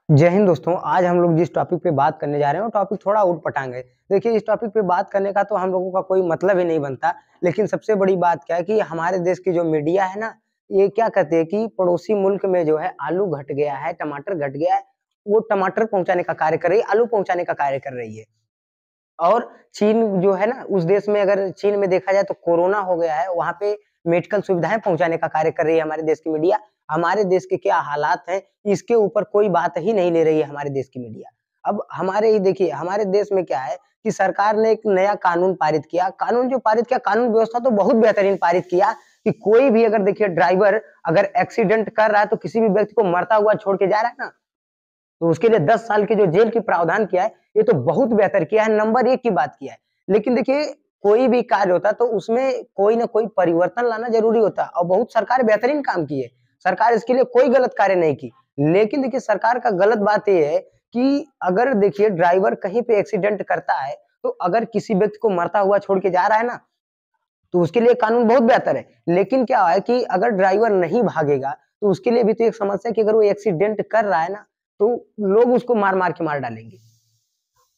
जय हिंद दोस्तों, आज हम लोग जिस टॉपिक पे बात करने जा रहे हैं वो टॉपिक थोड़ा ऊट-पटांग है। देखिए इस टॉपिक पे बात करने का तो हम लोगों का कोई मतलब ही नहीं बनता, लेकिन सबसे बड़ी बात क्या है कि हमारे देश की जो मीडिया है ना, ये क्या कहते हैं कि पड़ोसी मुल्क में जो है आलू घट गया है, टमाटर घट गया है, वो टमाटर पहुँचाने का कार्य कर रही है, आलू पहुँचाने का कार्य कर रही है। और चीन जो है ना, उस देश में अगर चीन में देखा जाए तो कोरोना हो गया है, वहाँ पे मेडिकल सुविधाएँ पहुँचाने का कार्य कर रही है हमारे देश की मीडिया। हमारे देश के क्या हालात हैं, इसके ऊपर कोई बात ही नहीं ले रही है हमारे देश की मीडिया। अब हमारे ही देखिए, हमारे देश में क्या है कि सरकार ने एक नया कानून पारित किया। कानून जो पारित किया, कानून व्यवस्था तो बहुत बेहतरीन पारित किया कि कोई भी अगर देखिए ड्राइवर अगर एक्सीडेंट कर रहा है, तो किसी भी व्यक्ति को मरता हुआ छोड़ के जा रहा है ना, तो उसके लिए 10 साल की जो जेल की प्रावधान किया है, ये तो बहुत बेहतर किया है, नंबर 1 की बात किया है। लेकिन देखिए, कोई भी कार्य होता है तो उसमें कोई न कोई परिवर्तन लाना ज़रूरी होता है और बहुत सरकार बेहतरीन काम की है। सरकार इसके लिए कोई गलत कार्य नहीं की। लेकिन देखिए, सरकार का गलत बात ये है कि अगर देखिए ड्राइवर कहीं पे एक्सीडेंट करता है, तो अगर किसी व्यक्ति को मरता हुआ छोड़ के जा रहा है ना, तो उसके लिए कानून बहुत बेहतर है। लेकिन क्या है कि अगर ड्राइवर नहीं भागेगा, तो उसके लिए भी तो एक समस्या है कि अगर वो एक्सीडेंट कर रहा है ना, तो लोग उसको मार-मार के मार डालेंगे।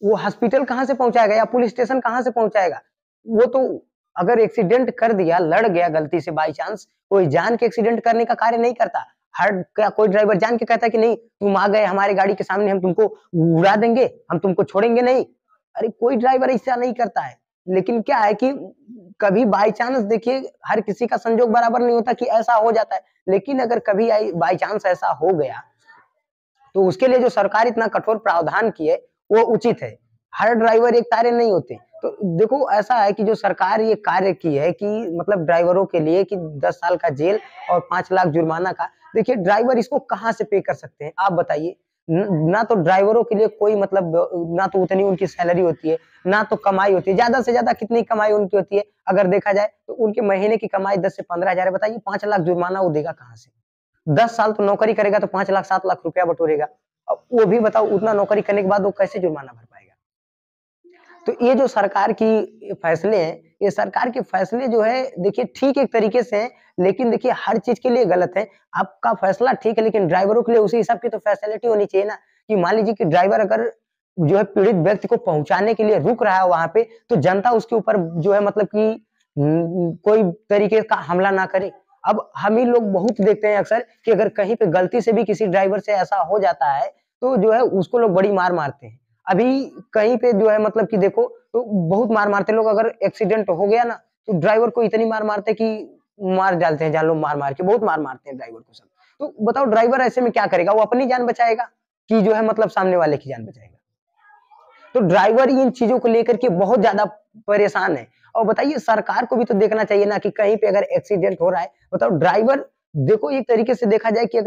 वो हॉस्पिटल कहाँ से पहुँचाएगा या पुलिस स्टेशन कहाँ से पहुँचाएगा? वो तो अगर एक्सीडेंट कर दिया, लड़ गया गलती से बाय चांस, कोई जान के एक्सीडेंट करने का कार्य नहीं करता। हर क्या कोई ड्राइवर जान के कहता है कि नहीं, तुम आ गए हमारी गाड़ी के सामने, हम तुमको उड़ा देंगे, हम तुमको छोड़ेंगे नहीं। अरे कोई ड्राइवर ऐसा नहीं करता है। लेकिन क्या है कि कभी बाय चांस देखिए, हर किसी का संजोग बराबर नहीं होता कि ऐसा हो जाता है। लेकिन अगर कभी बाय चांस ऐसा हो गया, तो उसके लिए जो सरकार इतना कठोर प्रावधान की है, वो उचित है। हर ड्राइवर एक तारे नहीं होते। तो देखो ऐसा है कि जो सरकार ये कार्य की है कि मतलब ड्राइवरों के लिए कि 10 साल का जेल और 5 लाख जुर्माना का, देखिए ड्राइवर इसको कहाँ से पे कर सकते हैं? आप बताइए। ना तो ड्राइवरों के लिए कोई मतलब ना तो उतनी उनकी सैलरी होती है, ना तो कमाई होती है। ज़्यादा से ज़्यादा कितनी कमाई उनकी होती है? अगर देखा जाए तो उनके महीने की कमाई 10 से 15 हज़ार है। बताइए 5 लाख जुर्माना वो देगा कहाँ से? 10 साल तो नौकरी करेगा तो 5 लाख 7 लाख रुपया बटोरेगा। अब वो भी बताओ, उतना नौकरी करने के बाद वो कैसे जुर्माना भर पाएगा? तो ये जो सरकार की फैसले हैं, ये सरकार के फैसले जो है देखिए ठीक एक तरीके से हैं, लेकिन देखिए हर चीज़ के लिए गलत है। आपका फैसला ठीक है, लेकिन ड्राइवरों के लिए उसी हिसाब की तो फैसिलिटी होनी चाहिए ना, कि मान लीजिए कि ड्राइवर अगर जो है पीड़ित व्यक्ति को पहुँचाने के लिए रुक रहा है वहाँ पे, तो जनता उसके ऊपर जो है मतलब कि कोई तरीके का हमला ना करे। अब हम ही लोग बहुत देखते हैं अक्सर कि अगर कहीं पे गलती से भी किसी ड्राइवर से ऐसा हो जाता है, तो जो है उसको लोग बड़ी मार मारते हैं। अभी कहीं पे जो है मतलब कि देखो, तो बहुत मार मारते हैं लोग। अगर एक्सीडेंट हो गया ना, तो ड्राइवर को इतनी मार मारते हैं कि मार डालते हैं, जान लो मार-मार के, बहुत मार मारते हैं ड्राइवर को सब। तो बताओ ड्राइवर ऐसे में क्या करेगा? वो अपनी जान बचाएगा कि जो है मतलब सामने वाले की जान बचाएगा? तो ड्राइवर इन चीज़ों को लेकर के बहुत ज़्यादा परेशान है। और बताइए सरकार को भी तो देखना चाहिए ना कि कहीं पे अगर एक्सीडेंट हो रहा है, बताओ ड्राइवर, देखो एक तरीके से देखा जाए कि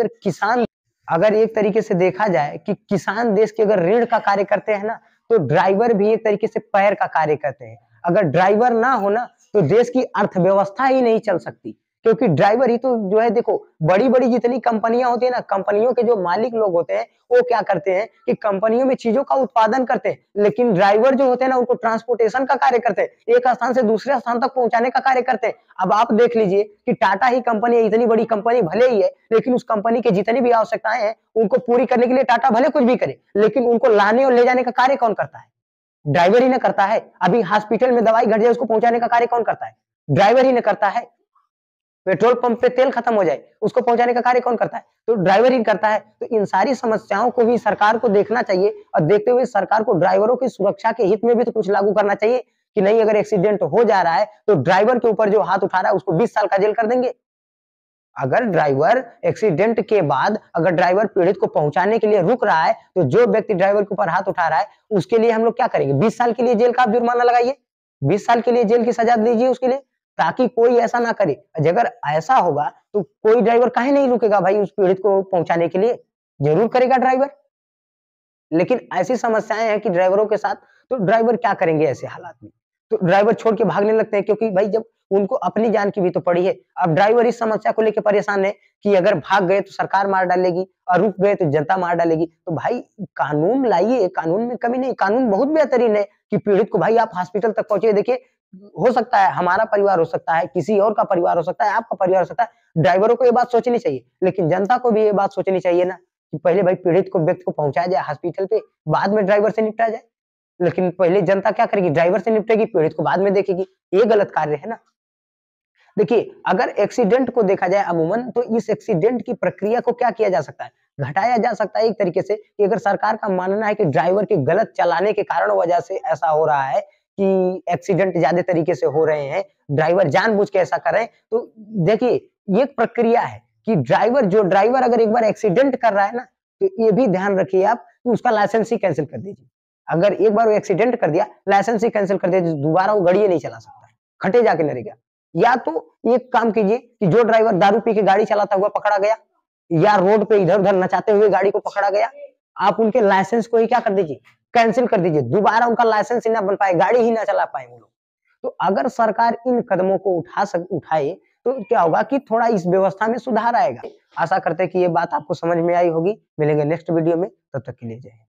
अगर एक तरीके से देखा जाए कि किसान देश के अगर रीढ़ का कार्य करते हैं ना, तो ड्राइवर भी एक तरीके से पैर का कार्य करते हैं। अगर ड्राइवर ना हो ना, तो देश की अर्थव्यवस्था ही नहीं चल सकती। क्योंकि ड्राइवर ही तो जो है देखो, बड़ी-बड़ी जितनी कंपनियाँ होती है ना, कंपनियों के जो मालिक लोग होते हैं, वो क्या करते हैं कि कंपनियों में चीज़ों का उत्पादन करते हैं, लेकिन ड्राइवर जो होते हैं ना, उनको ट्रांसपोर्टेशन का कार्य करते हैं। एक स्थान से दूसरे स्थान तक पहुँचाने का कार्य करते हैं। अब आप देख लीजिए कि टाटा ही कंपनी है, इतनी बड़ी कंपनी भले ही है, लेकिन उस कंपनी की जितनी भी आवश्यकताएँ हैं, उनको पूरी करने के लिए टाटा भले कुछ भी करे, लेकिन उनको लाने और ले जाने का कार्य कौन करता है? ड्राइवर ही ना करता है। अभी हॉस्पिटल में दवाई घट जाए, उसको पहुँचाने का कार्य कौन करता है? ड्राइवर ही ना करता है। पेट्रोल पंप पे तेल खत्म हो जाए, उसको पहुँचाने का कार्य कौन करता है? तो ड्राइवर ही करता है। तो इन सारी समस्याओं को भी सरकार को देखना चाहिए और देखते हुए सरकार को ड्राइवरों की सुरक्षा के हित में भी तो कुछ लागू करना चाहिए कि नहीं, अगर एक्सीडेंट हो जा रहा है, तो ड्राइवर के ऊपर जो हाथ उठा रहा है, उसको 20 साल का जेल कर देंगे। अगर ड्राइवर एक्सीडेंट के बाद अगर ड्राइवर पीड़ित को पहुँचाने के लिए रुक रहा है, तो जो व्यक्ति ड्राइवर के ऊपर हाथ उठा रहा है, उसके लिए हम लोग क्या करेंगे? 20 साल के लिए जेल का आप जुर्माना लगाइए। 20 साल के लिए जेल की सज़ा दीजिए उसके लिए, ताकि कोई ऐसा ना करे। अगर ऐसा होगा, तो कोई ड्राइवर काहे नहीं रुकेगा भाई उस पीड़ित को पहुँचाने के लिए? ज़रूर करेगा ड्राइवर। लेकिन ऐसी समस्याएँ हैं कि ड्राइवरों के साथ, तो ड्राइवर क्या करेंगे ऐसे हालात में? तो ड्राइवर छोड़ के भागने लगते हैं, क्योंकि भाई जब उनको अपनी जान की भी तो पड़ी है। अब ड्राइवर इस समस्या को लेके परेशान है कि अगर भाग गए तो सरकार मार डालेगी और रुक गए तो जनता मार डालेगी। तो भाई कानून लाइए, कानून में कमी नहीं, कानून बहुत बेहतरीन है कि पीड़ित को भाई आप हॉस्पिटल तक पहुँचिए। देखिए, हो सकता है हमारा परिवार हो सकता है, किसी और का परिवार हो सकता है, आपका परिवार हो सकता है। ड्राइवरों को ये बात सोचनी चाहिए, लेकिन जनता को भी ये बात सोचनी चाहिए ना कि पहले भाई पीड़ित को व्यक्ति को पहुंचाया जाए हॉस्पिटल पे, बाद में ड्राइवर से निपटा जाए। लेकिन पहले जनता क्या करेगी, ड्राइवर से निपटेगी, पीड़ित को बाद में देखेगी। ये गलत कार्य है ना। देखिए, अगर एक्सीडेंट को देखा जाए अमूमन, तो इस एक्सीडेंट की प्रक्रिया को क्या किया जा सकता है, घटाया जा सकता है एक तरीके से, कि अगर सरकार का मानना है कि ड्राइवर के गलत चलाने के कारण वजह से ऐसा हो रहा है कि एक्सीडेंट ज्यादा तरीके से हो रहे हैं, ड्राइवर जानबूझ के ऐसा कर रहे हैं, तो देखिए ये एक प्रक्रिया है कि ड्राइवर अगर एक बार एक्सीडेंट कर रहा है ना, तो ये भी ध्यान रखिए आप कि उसका लाइसेंस ही कैंसिल कर दीजिए। अगर एक बार वो एक्सीडेंट कर दिया, लाइसेंस ही कैंसिल कर दिया, दोबारा वो गाड़ी नहीं चला सकता, खटे जाके नरेगा। या तो एक काम कीजिए कि जो ड्राइवर दारू पी के गाड़ी चलाता हुआ पकड़ा गया या रोड पे इधर-उधर नचाते हुए गाड़ी को पकड़ा गया, आप उनके लाइसेंस को ही क्या कर दीजिए, कैंसिल कर दीजिए। दोबारा उनका लाइसेंस ही ना बन पाए, गाड़ी ही ना चला पाए वो लोग। तो अगर सरकार इन कदमों को उठाए, तो क्या होगा कि थोड़ा इस व्यवस्था में सुधार आएगा। आशा करते हैं कि ये बात आपको समझ में आई होगी। मिलेंगे नेक्स्ट वीडियो में, तब तक के लिए जय हिंद।